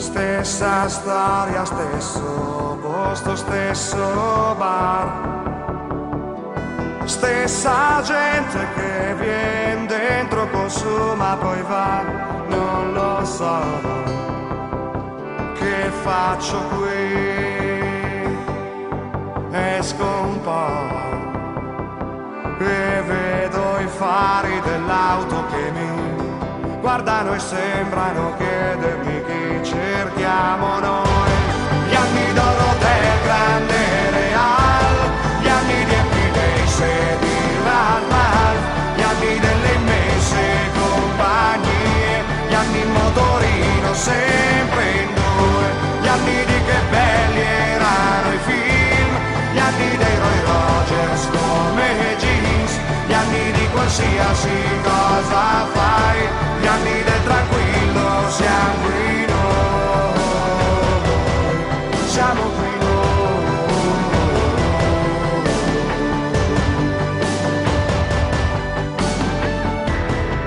Stessa storia, stesso posto, stesso bar. Stessa gente che viene dentro, consuma, poi va. Non lo so che faccio qui. Esco un po' e vedo i fari dell'auto che mi guardano e sembrano chiedermi chi cerchiamo noi. Gli anni d'oro del grande Real, gli anni di Epidei, di Ralmal, gli anni delle immense compagnie, gli anni in motorino sempre in due, gli anni di che belli erano i film, gli anni dei Roy Rogers come jeans, gli anni di qualsiasi cosa fai, gli anni del tranquillo, siamo qui noi, siamo qui noi.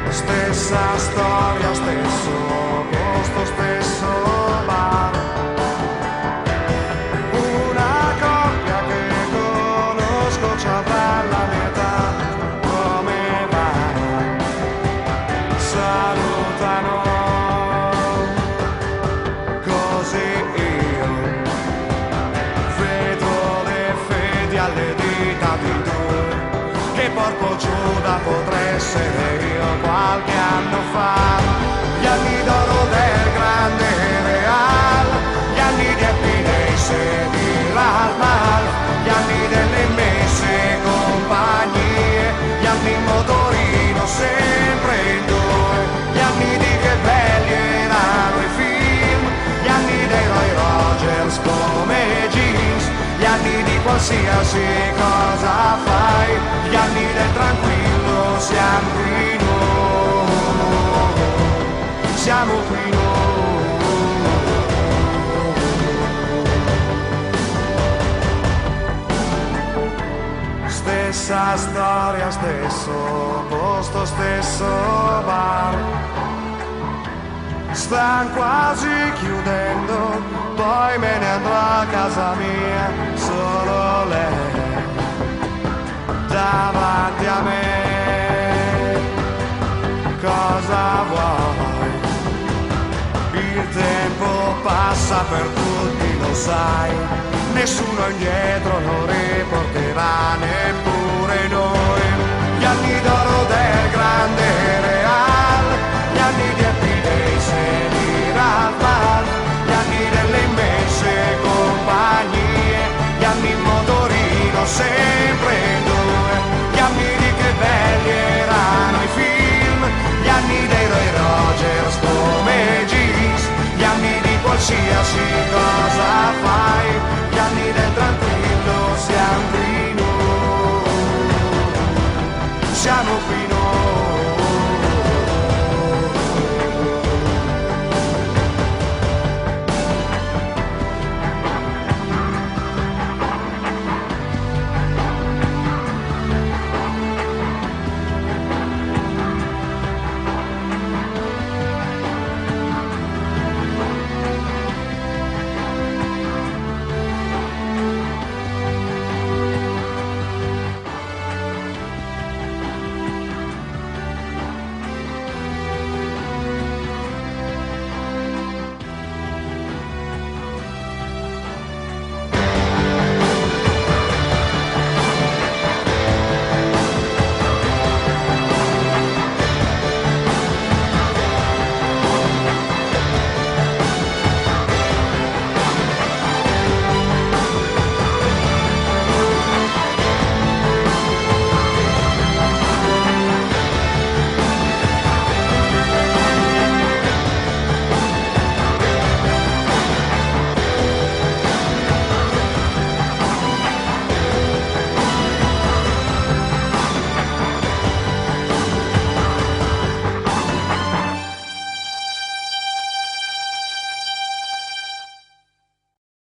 Stessa storia, stesso posto, stesso bar. Una coppia che conosco ci avrà la mia età. Come va? Salutano. Così io vedo le fedi alle dita di due. Che porco Giuda potrei essere io qualche anno fa. Gli anni d'oro del grande Real, gli anni di Epidei, di Ralmal, gli anni delle immense compagnie, gli anni in motorino sempre in due, gli anni di che belli erano i film, gli anni dei Roy Rogers come jeans, gli anni di qualsiasi cosa fai, gli anni del tranquillo, siamo qui noi, siamo qui noi. Stessa storia, stesso posto, stesso bar. Stan quasi chiudendo, poi me ne andrò a casa mia, solo lei davanti a me. Cosa vuoi? Il tempo passa per tutti, lo sai, nessuno indietro non riporterà neppure noi. Gli anni d'oro del grande Real,